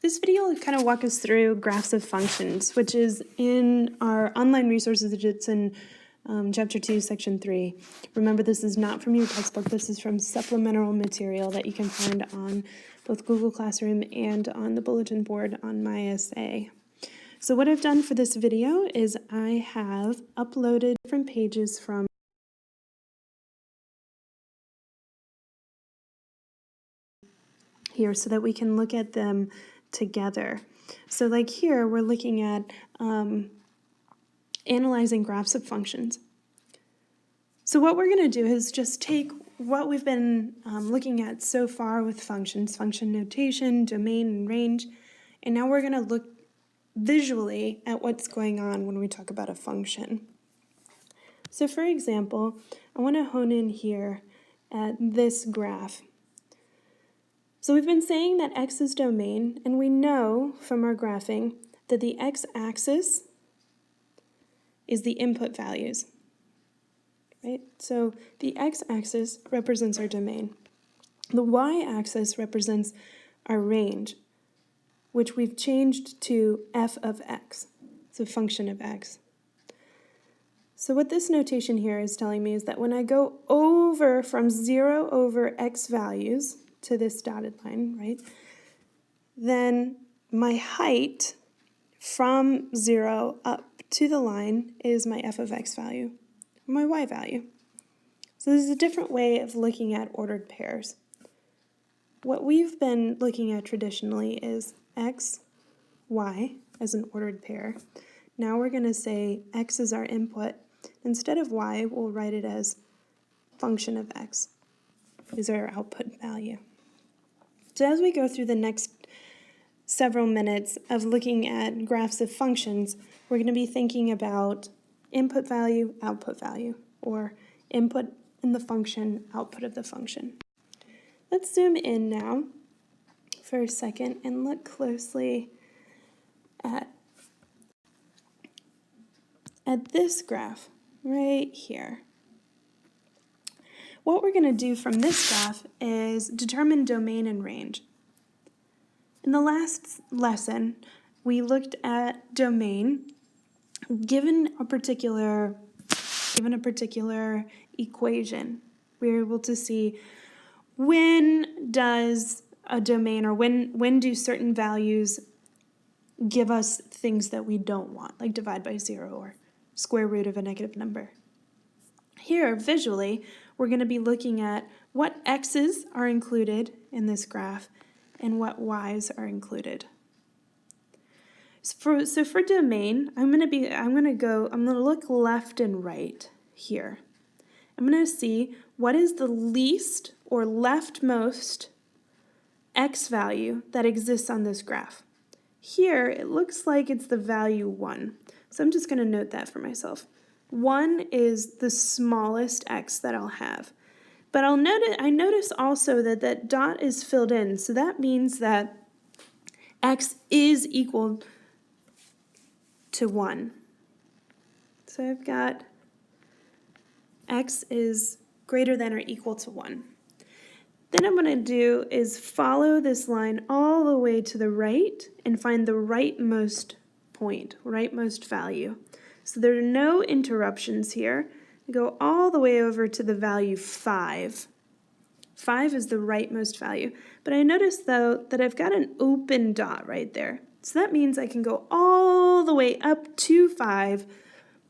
This video will kind of walk us through graphs of functions, which is in our online resources. It's in Chapter 2, Section 3. Remember, this is not from your textbook. This is from supplemental material that you can find on both Google Classroom and on the bulletin board on my essay. So what I've done for this video is I have uploaded different pages from here so that we can look at them together. So like here, we're looking at analyzing graphs of functions. So what we're going to do is just take what we've been looking at so far with functions, function notation, domain, and range, and now we're going to look visually at what's going on when we talk about a function. So for example, I want to hone in here at this graph. So we've been saying that x is domain, and we know from our graphing that the x-axis is the input values, right? So the x-axis represents our domain. The y-axis represents our range, which we've changed to f of x. It's a function of x. So what this notation here is telling me is that when I go over from 0 over x values to this dotted line, right, then my height from 0 up to the line is my f of x value, or my y value. So this is a different way of looking at ordered pairs. What we've been looking at traditionally is x, y as an ordered pair. Now we're going to say x is our input. Instead of y, we'll write it as function of x is our output value. So as we go through the next several minutes of looking at graphs of functions, we're going to be thinking about input value, output value, or input in the function, output of the function. Let's zoom in now for a second and look closely at this graph right here. What we're going to do from this graph is determine domain and range. In the last lesson, we looked at domain. Given a particular equation, we were able to see when does a domain, or when do certain values give us things that we don't want, like divide by 0 or square root of a negative number. Here, visually, we're going to be looking at what x's are included in this graph and what y's are included. So for domain, I'm going to look left and right here. I'm going to see what is the least or leftmost x value that exists on this graph. Here, it looks like it's the value 1. So I'm just going to note that for myself. 1 is the smallest x that I'll have. But I notice also that that dot is filled in, so that means that x is equal to 1. So I've got x is greater than or equal to 1. Then I'm going to do is follow this line all the way to the right and find the rightmost point, rightmost value. So there are no interruptions here. I go all the way over to the value 5. 5 is the rightmost value. But I notice, though, that I've got an open dot right there. So that means I can go all the way up to 5,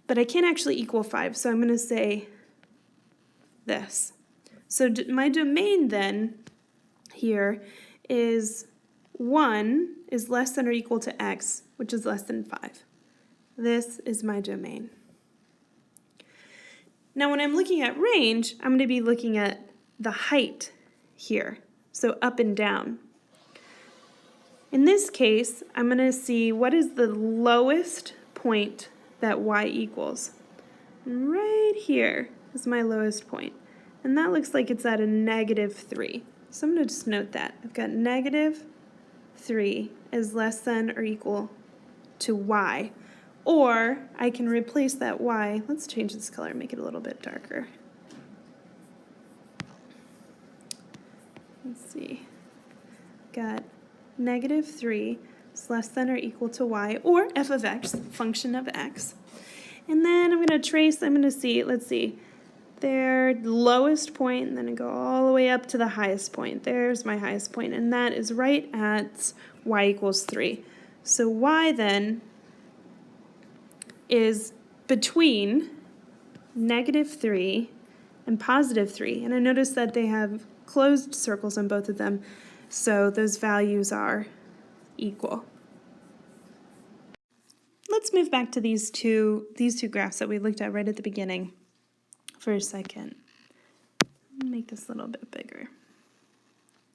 but I can't actually equal 5. So I'm going to say this. So my domain then here is 1 is less than or equal to x, which is less than 5. This is my domain. Now when I'm looking at range, I'm going to be looking at the height here, so up and down. In this case, I'm going to see what is the lowest point that y equals. And right here is my lowest point. And that looks like it's at a -3. So I'm going to just note that. I've got -3 is less than or equal to y. Or I can replace that y. Let's change this color and make it a little bit darker. Let's see. Got negative 3 is less than or equal to y, or f of x, function of x. And then I'm going to trace, I'm going to see, let's see, their lowest point, and then I go all the way up to the highest point. There's my highest point, and that is right at y equals 3. So y then is between negative 3 and positive 3. And I notice that they have closed circles on both of them, so those values are equal. Let's move back to these two graphs that we looked at right at the beginning for a second. Make this a little bit bigger.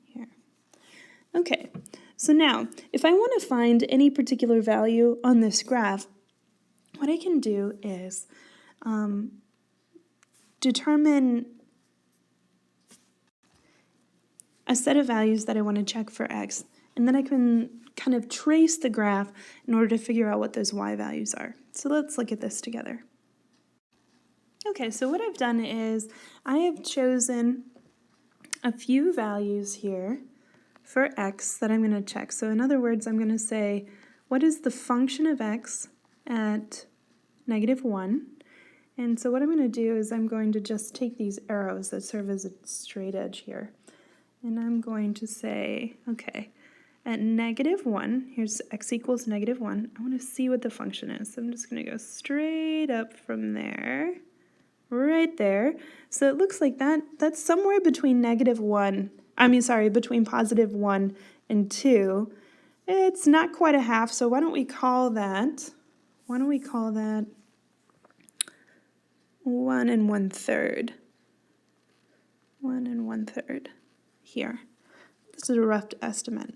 Here. Okay, so now, if I want to find any particular value on this graph, what I can do is determine a set of values that I want to check for x, and then I can kind of trace the graph in order to figure out what those y values are. So let's look at this together. Okay, so what I've done is I have chosen a few values here for x that I'm going to check. So in other words, I'm going to say, what is the function of x at negative 1? And so what I'm going to do is I'm going to just take these arrows that serve as a straight edge here. And I'm going to say, okay, at negative 1, here's x equals negative 1. I want to see what the function is. So I'm just going to go straight up from there, right there. So it looks like that's somewhere between between positive 1 and 2. It's not quite a half, so why don't we call that 1 1/3. 1 1/3 here. This is a rough estimate.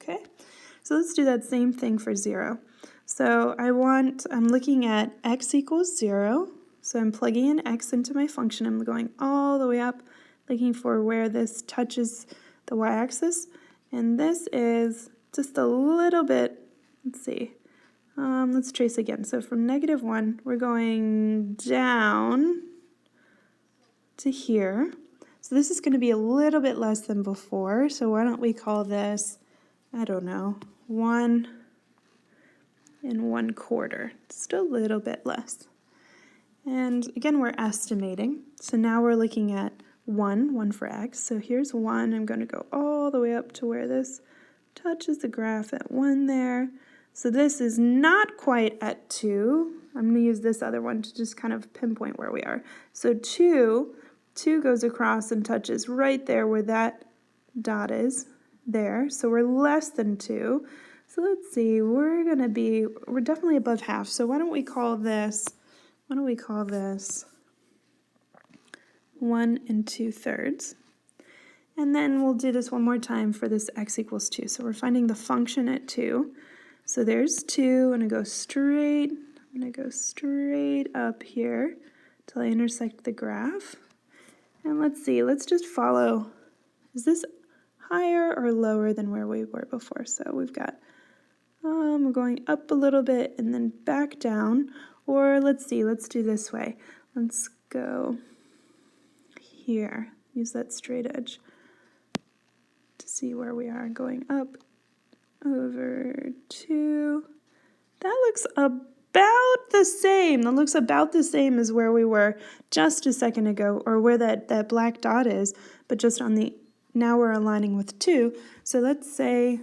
Okay, so let's do that same thing for 0. So I'm looking at x equals 0. So I'm plugging in x into my function. I'm going all the way up, looking for where this touches the y-axis. And this is just a little bit, let's see, let's trace again. So from negative 1, we're going down to here. So this is going to be a little bit less than before. So why don't we call this, I don't know, 1 1/4, just a little bit less. And again, we're estimating. So now we're looking at 1 for x. So here's 1. I'm going to go all the way up to where this touches the graph at 1 there. So this is not quite at 2. I'm going to use this other one to just kind of pinpoint where we are. So 2 goes across and touches right there where that dot is there. So we're less than 2. So let's see, we're definitely above half. So why don't we call this 1 2/3. And then we'll do this one more time for this x equals 2. So we're finding the function at 2. So there's 2, and I'm going to go straight up here till I intersect the graph. And let's see, let's just follow, is this higher or lower than where we were before? So we've got, we're going up a little bit and then back down. Or let's see, let's do this way. Let's go here, use that straight edge to see where we are, going up over 2. That looks about the same. That looks about the same as where we were just a second ago, or where that black dot is, but just now we're aligning with 2. So let's say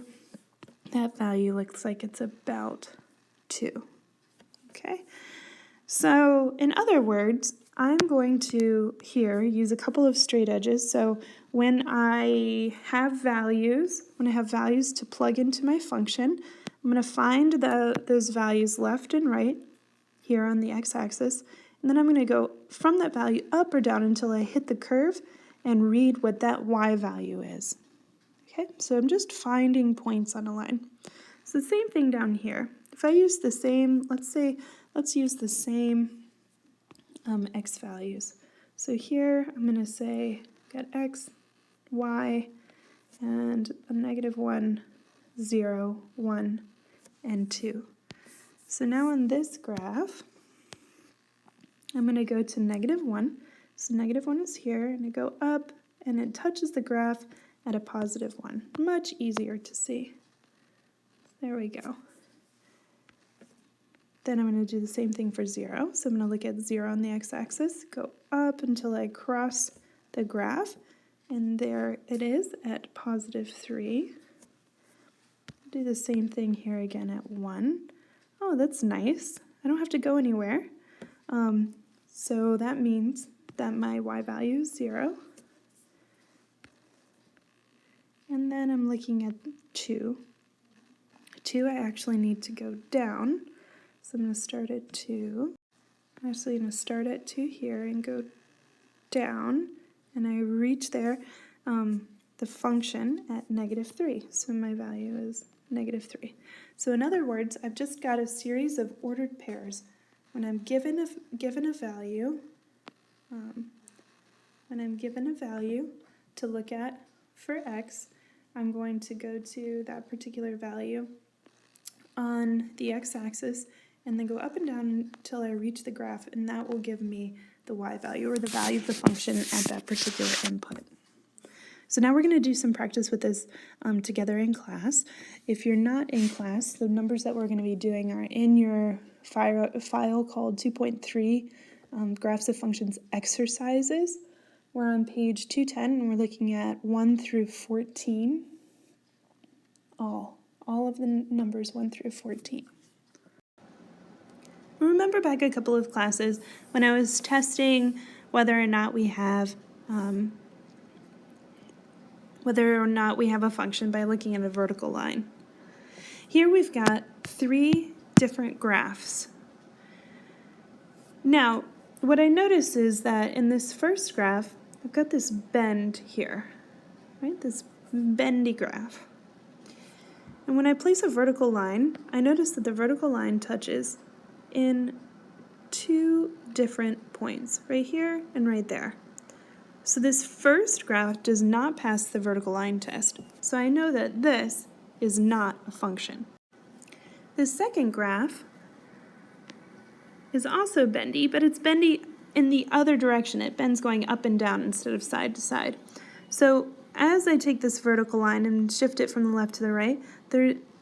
that value looks like it's about 2. Okay, so in other words, I'm going to here use a couple of straight edges. So when I have values to plug into my function, I'm going to find those values left and right here on the x-axis, and then I'm going to go from that value up or down until I hit the curve and read what that y value is. Okay, so I'm just finding points on a line. So the same thing down here. If I use the same, let's use the same x values. So here I'm going to say got x, y, and a -1, 0, 1, and 2. So now on this graph, I'm going to go to -1. So -1 is here, and I go up, and it touches the graph at a +1. Much easier to see. There we go. Then I'm going to do the same thing for 0. So I'm going to look at 0 on the x-axis, go up until I cross the graph, and there it is at +3. Do the same thing here again at 1. Oh, that's nice. I don't have to go anywhere. So that means that my y value is 0. And then I'm looking at 2. 2, I actually need to go down. So I'm going to start at 2. I'm actually going to start at 2 here and go down. And I reach there, the function at -3. So my value is -3. So in other words, I've just got a series of ordered pairs. When I'm given a value, to look at for x, I'm going to go to that particular value on the x-axis and then go up and down until I reach the graph, and that will give me the y value, or the value of the function at that particular input. So now we're going to do some practice with this together in class. If you're not in class, the numbers that we're going to be doing are in your file called 2.3 Graphs of Functions Exercises. We're on page 210 and we're looking at 1 through 14. All of the numbers 1 through 14. Remember back a couple of classes when I was testing whether or not we have a function by looking at a vertical line. Here we've got 3 different graphs. Now, what I notice is that in this first graph, I've got this bend here, right? This bendy graph. And when I place a vertical line, I notice that the vertical line touches in 2 different points, right here and right there. So this first graph does not pass the vertical line test. So I know that this is not a function. The second graph is also bendy, but it's bendy in the other direction. It bends going up and down instead of side to side. So as I take this vertical line and shift it from the left to the right,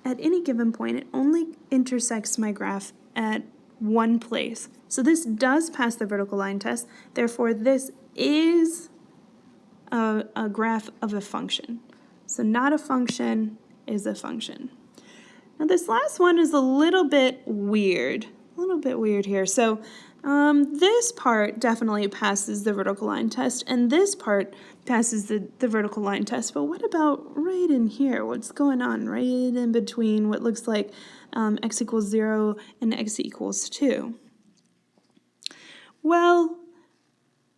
at any given point, it only intersects my graph at one place. So this does pass the vertical line test. Therefore, this is a graph of a function. So not a function is a function. Now this last one is a little bit weird here. So this part definitely passes the vertical line test, and this part passes the vertical line test. But what about right in here? What's going on right in between what looks like x equals 0 and x equals 2? Well,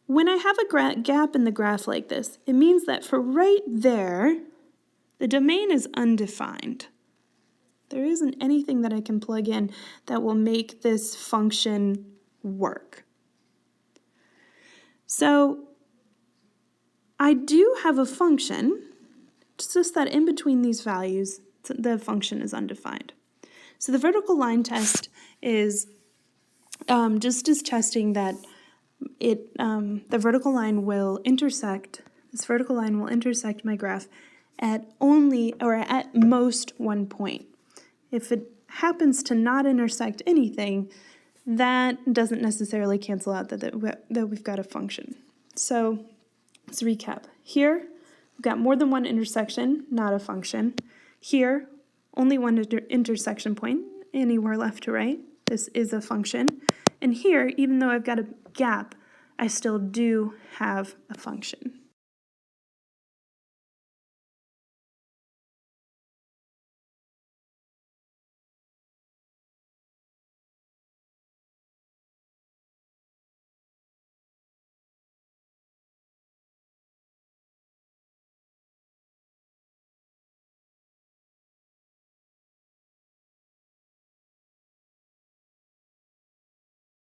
when I have a gap in the graph like this, it means that for right there, the domain is undefined. There isn't anything that I can plug in that will make this function work. So I do have a function, it's just that in between these values, the function is undefined. So the vertical line test is just as testing that the vertical line will intersect, my graph at only, or at most, one point. If it happens to not intersect anything, that doesn't necessarily cancel out that we've got a function. So let's recap. Here, we've got more than one intersection, not a function. Here, only one intersection point, anywhere left to right. This is a function. And here, even though I've got a gap, I still do have a function.